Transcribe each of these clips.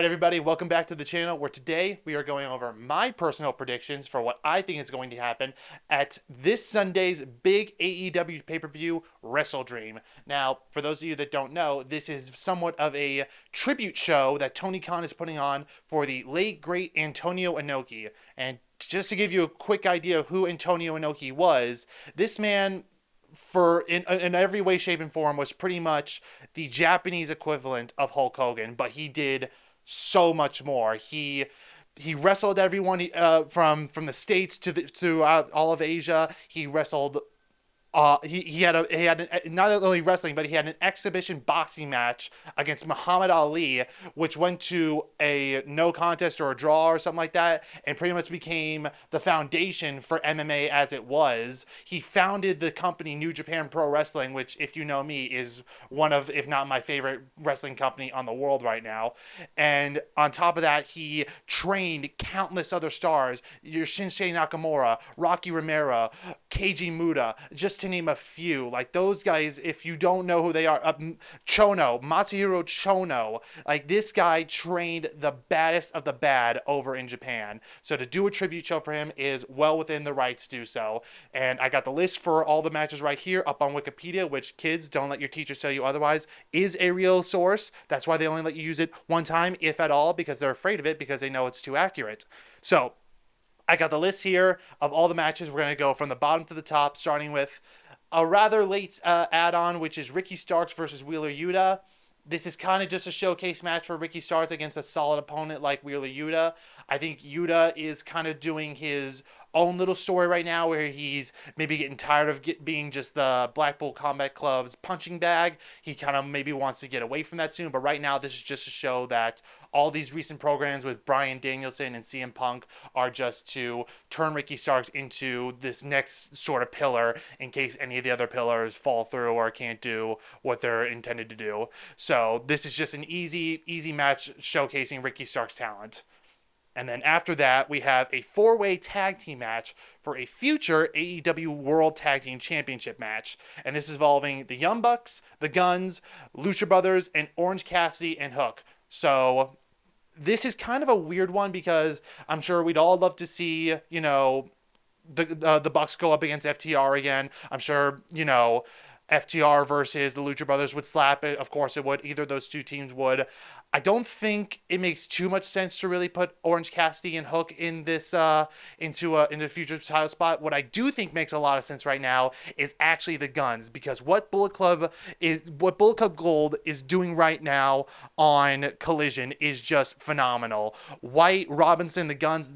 right, everybody, welcome back to the channel where today we are going over my personal predictions for what I think is going to happen at this Sunday's big AEW pay-per-view, WrestleDream. Now, for those of you that don't know, this is somewhat of a tribute show that Tony Khan is putting on for the late, great Antonio Inoki. And just to give you a quick idea of who Antonio Inoki was, this man in every way, shape, and form was pretty much the Japanese equivalent of Hulk Hogan, but he did so much more. He wrestled everyone from the states throughout all of Asia. He wrestled not only wrestling, but he had an exhibition boxing match against Muhammad Ali, which went to a no contest or a draw or something like that, and pretty much became the foundation for MMA as it was. He founded the company New Japan Pro Wrestling, which, if you know me, is one of, if not my favorite wrestling company on the world right now. And on top of that, he trained countless other stars: your Shinsuke Nakamura, Rocky Romero, Keiji Muta, just to name a few. Like, those guys, if you don't know who they are, Matsuhiro Chono, like, this guy trained the baddest of the bad over in Japan. So to do a tribute show for him is well within the right to do so. And I got the list for all the matches right here up on Wikipedia, which, kids, don't let your teachers tell you otherwise, is a real source. That's why they only let you use it one time, if at all, because they're afraid of it, because they know it's too accurate. So I got the list here of all the matches. We're going to go from the bottom to the top, starting with a rather late add-on, which is Ricky Starks versus Wheeler Yuta. This is kind of just a showcase match for Ricky Starks against a solid opponent like Wheeler Yuta. I think Yuta is kind of doing his own little story right now, where he's maybe getting tired of being just the Blackpool Combat Club's punching bag. He kind of maybe wants to get away from that soon, but right now this is just to show that all these recent programs with Bryan Danielson and CM Punk are just to turn Ricky Starks into this next sort of pillar in case any of the other pillars fall through or can't do what they're intended to do. So this is just an easy match showcasing Ricky Starks' talent. And then after that, we have a four-way tag team match for a future AEW World Tag Team Championship match. And this is involving the Young Bucks, the Guns, Lucha Brothers, and Orange Cassidy and Hook. So this is kind of a weird one, because I'm sure we'd all love to see, the Bucks go up against FTR again. I'm sure, FTR versus the Lucha Brothers would slap it. Of course it would. Either of those two teams would. I don't think it makes too much sense to really put Orange Cassidy and Hook in this into a future title spot. What I do think makes a lot of sense right now is actually the Guns, because what Bullet Club Gold is doing right now on Collision is just phenomenal. White, Robinson, the Guns,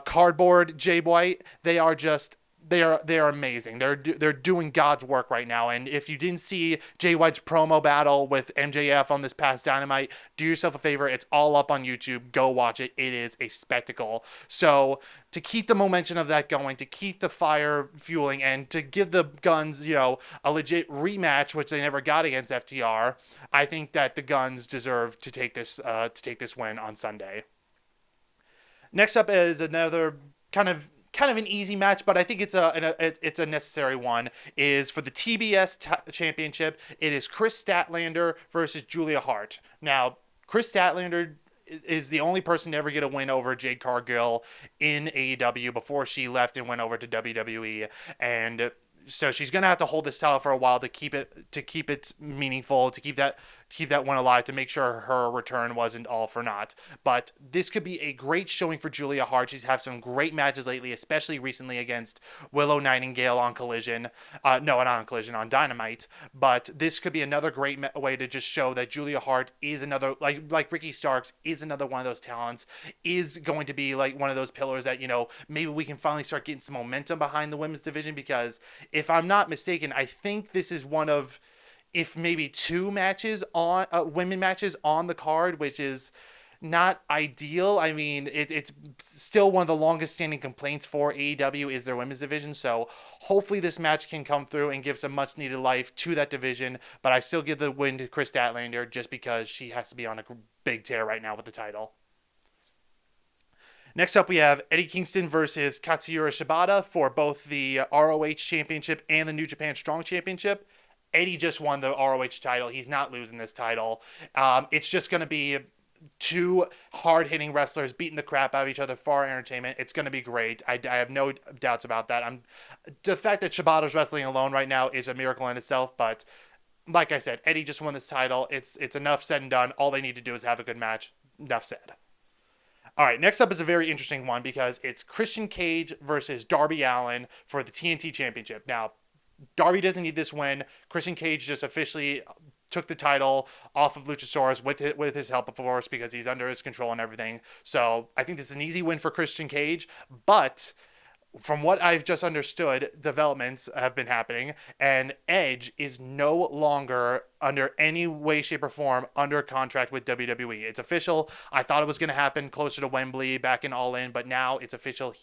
Cardboard, Jay White, they are amazing. They're doing God's work right now. And if you didn't see Jay White's promo battle with MJF on this past Dynamite, do yourself a favor. It's all up on YouTube. Go watch it. It is a spectacle. So to keep the momentum of that going, to keep the fire fueling, and to give the Guns, a legit rematch, which they never got against FTR, I think that the Guns deserve to take this win on Sunday. Next up is another kind of an easy match, but I think it's a necessary one. Is for the TBS championship. It is Chris Statlander versus Julia Hart. Now, Chris Statlander is the only person to ever get a win over Jade Cargill in AEW before she left and went over to WWE, and so she's gonna have to hold this title for a while to keep it meaningful, to keep that one alive, to make sure her return wasn't all for naught. But this could be a great showing for Julia Hart. She's had some great matches lately, especially recently against Willow Nightingale on Collision. No, not on Collision, on Dynamite. But this could be another great way to just show that Julia Hart is another, like Ricky Starks, is another one of those talents, is going to be like one of those pillars that, maybe we can finally start getting some momentum behind the women's division, because if I'm not mistaken, I think this is one of, if maybe two matches on women matches on the card, which is not ideal. I mean, it's still one of the longest standing complaints for AEW is their women's division. So hopefully this match can come through and give some much needed life to that division. But I still give the win to Chris Statlander, just because she has to be on a big tear right now with the title. Next up, we have Eddie Kingston versus Katsuyori Shibata for both the ROH Championship and the New Japan Strong Championship. Eddie just won the ROH title. He's not losing this title. It's just going to be two hard-hitting wrestlers beating the crap out of each other for our entertainment. It's going to be great. I have no doubts about that. The fact that Shibata's wrestling alone right now is a miracle in itself, but like I said, Eddie just won this title. It's enough said and done. All they need to do is have a good match. Enough said. All right, next up is a very interesting one because it's Christian Cage versus Darby Allin for the TNT Championship. Now, Darby doesn't need this win. Christian Cage just officially took the title off of Luchasaurus with his help, of course, because he's under his control and everything. So I think this is an easy win for Christian Cage, but from what I've just understood, developments have been happening, and Edge is no longer under any way, shape, or form under contract with WWE. It's official. I thought it was going to happen closer to Wembley back in All In, but now it's official.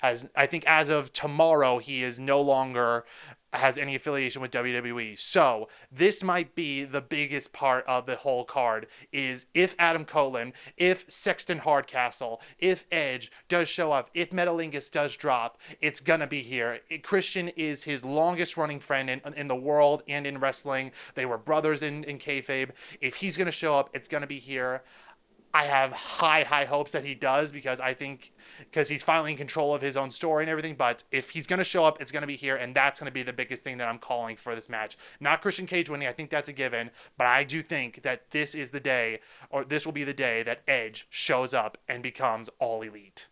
I think as of tomorrow, he is no longer has any affiliation with WWE. So this might be the biggest part of the whole card is if Adam Cole, if Sexton Hardcastle, if Edge does show up, if Metalingus does drop, it's gonna be here. Christian is his longest running friend in the world and in wrestling. They were brothers in kayfabe. If he's gonna show up, it's gonna be here. I have high hopes that he does because he's finally in control of his own story and everything. But if he's going to show up, it's going to be here. And that's going to be the biggest thing that I'm calling for this match. Not Christian Cage winning. I think that's a given. But I do think that this is the day, or this will be the day that Edge shows up and becomes All Elite.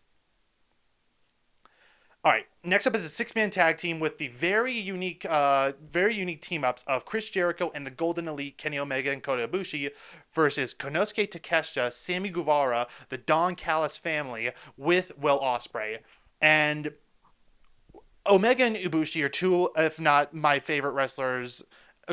All right, next up is a six-man tag team with the very unique team-ups of Chris Jericho and the Golden Elite, Kenny Omega and Kota Ibushi, versus Konosuke Takeshita, Sammy Guevara, the Don Callis family, with Will Ospreay. And Omega and Ibushi are two, if not my favorite wrestlers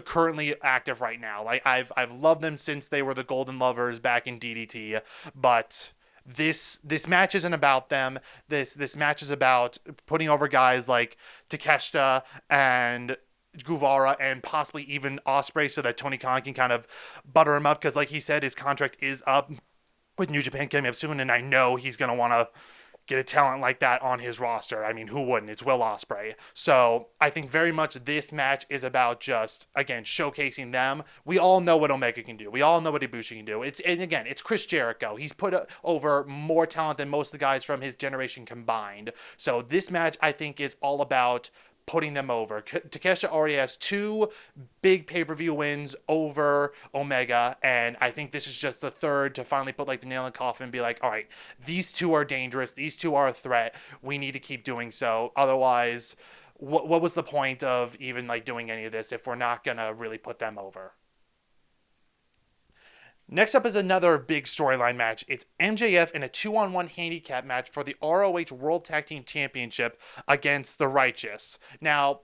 currently active right now. Like I've loved them since they were the Golden Lovers back in DDT, but this match isn't about them. This match is about putting over guys like Takeshita and Guevara and possibly even Ospreay so that Tony Khan can kind of butter him up because, like he said, his contract is up with New Japan coming up soon, and I know he's going to want to get a talent like that on his roster. I mean, who wouldn't? It's Will Ospreay. So I think very much this match is about just, again, showcasing them. We all know what Omega can do. We all know what Ibushi can do. It's Chris Jericho. He's put over more talent than most of the guys from his generation combined. So this match, I think, is all about putting them over. Takeshita already has two big pay-per-view wins over Omega, and I think this is just the third to finally put like the nail in the coffin and be like, all right, these two are dangerous, these two are a threat, we need to keep doing so. Otherwise, what was the point of even like doing any of this if we're not gonna really put them over? Next up is another big storyline match. It's MJF in a 2-on-1 handicap match for the ROH World Tag Team Championship against the Righteous. Now,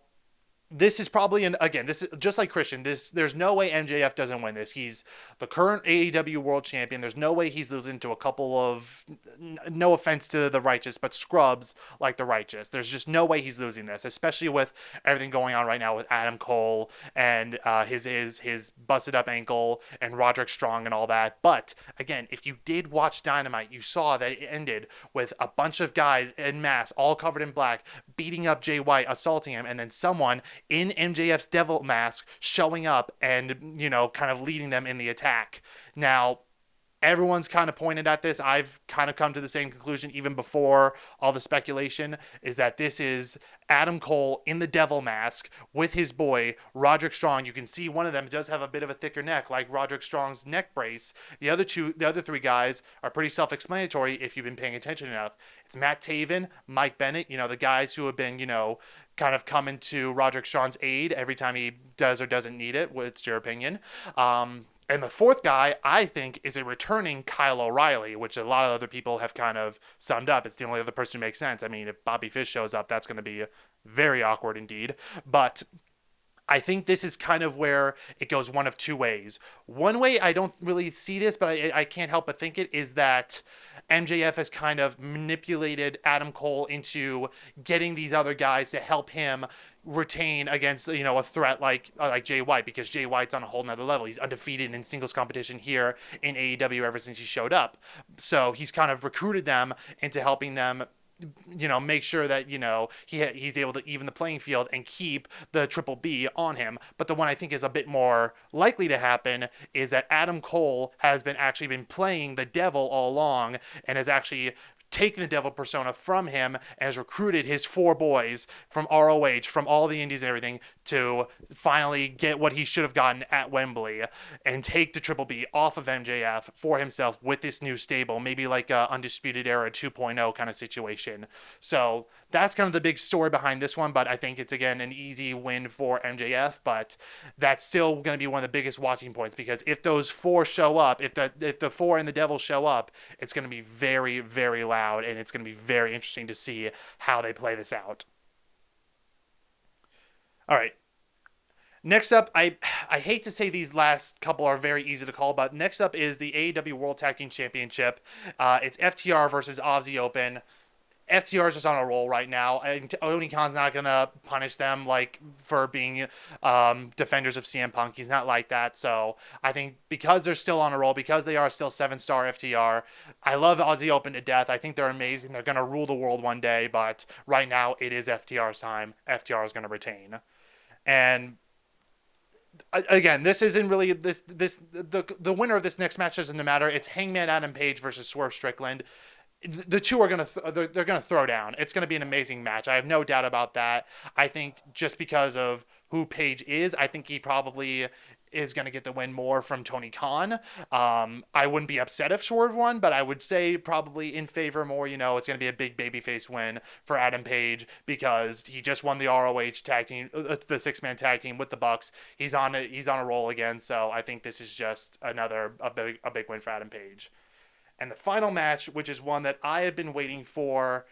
this is probably this is just like Christian. There's no way MJF doesn't win this. He's the current AEW World Champion. There's no way he's losing to a couple of, no offense to the Righteous, but scrubs like the Righteous. There's just no way he's losing this, especially with everything going on right now with Adam Cole and his busted up ankle and Roderick Strong and all that. But again, if you did watch Dynamite, you saw that it ended with a bunch of guys en masse, all covered in black, beating up Jay White, assaulting him, and then someone in MJF's devil mask showing up and, kind of leading them in the attack. Now, everyone's kind of pointed at this. I've kind of come to the same conclusion even before all the speculation, is that this is Adam Cole in the devil mask with his boy, Roderick Strong. You can see one of them does have a bit of a thicker neck, like Roderick Strong's neck brace. The other three guys are pretty self-explanatory if you've been paying attention enough. It's Matt Taven, Mike Bennett, the guys who have been, kind of coming to Roderick Strong's aid every time he does or doesn't need it. What's your opinion? And the fourth guy, I think, is a returning Kyle O'Reilly, which a lot of other people have kind of summed up. It's the only other person who makes sense. I mean, if Bobby Fish shows up, that's going to be very awkward indeed. But I think this is kind of where it goes one of two ways. One way, I don't really see this, but I can't help but think it, is that MJF has kind of manipulated Adam Cole into getting these other guys to help him retain against, a threat like Jay White, because Jay White's on a whole nother level. He's undefeated in singles competition here in AEW ever since he showed up. So he's kind of recruited them into helping them make sure that he's able to even the playing field and keep the Triple B on him. But the one I think is a bit more likely to happen is that Adam Cole has been playing the devil all along and has actually taken the devil persona from him and has recruited his 4 boys from ROH, from all the indies and everything, to finally get what he should have gotten at Wembley and take the Triple B off of MJF for himself with this new stable, maybe like a Undisputed Era 2.0 kind of situation. So that's kind of the big story behind this one, but I think it's, again, an easy win for MJF, but that's still going to be one of the biggest watching points, because if those 4 show up, if the 4 and the devil show up, it's going to be very, very loud, and it's going to be very interesting to see how they play this out. All right. Next up, I hate to say these last couple are very easy to call, but next up is the AEW World Tag Team Championship. It's FTR versus Aussie Open. FTR is just on a roll right now. And Tony Khan's not going to punish them for being defenders of CM Punk. He's not like that. So I think because they're still on a roll, because they are still 7-star FTR, I love Aussie Open to death. I think they're amazing. They're going to rule the world one day. But right now, it is FTR's time. FTR is going to retain. And again, this isn't really the winner of this next match doesn't matter. It's Hangman Adam Page versus Swerve Strickland. The two are they're gonna throw down. It's gonna be an amazing match. I have no doubt about that. I think just because of who Page is, I think he probably is going to get the win more from Tony Khan. I wouldn't be upset if Swerve won, but I would say probably in favor more, it's going to be a big babyface win for Adam Page because he just won the ROH tag team, the 6-man tag team with the Bucks. He's on a roll again, so I think this is just a big win for Adam Page. And the final match, which is one that I have been waiting for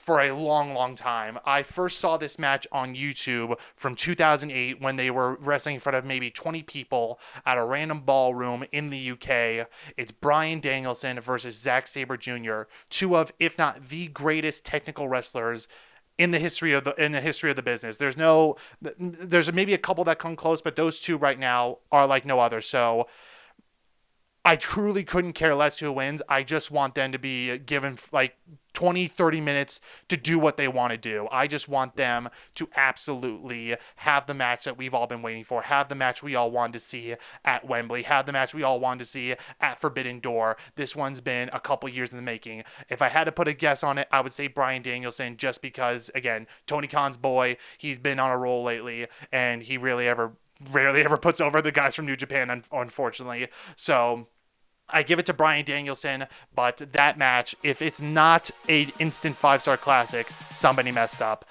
a long, long time. I first saw this match on YouTube from 2008 when they were wrestling in front of maybe 20 people at a random ballroom in the UK. It's Bryan Danielson versus Zack Sabre Jr., two of, if not the greatest technical wrestlers in the history of the business. There's maybe a couple that come close, but those two right now are like no other. So I truly couldn't care less who wins. I just want them to be given 20, 30 minutes to do what they want to do. I just want them to absolutely have the match that we've all been waiting for, have the match we all wanted to see at Wembley, have the match we all wanted to see at Forbidden Door. This one's been a couple years in the making. If I had to put a guess on it, I would say Bryan Danielson, just because, again, Tony Khan's boy, he's been on a roll lately, and he rarely ever puts over the guys from New Japan, unfortunately. So I give it to Bryan Danielson, but that match, if it's not an instant 5-star classic, somebody messed up.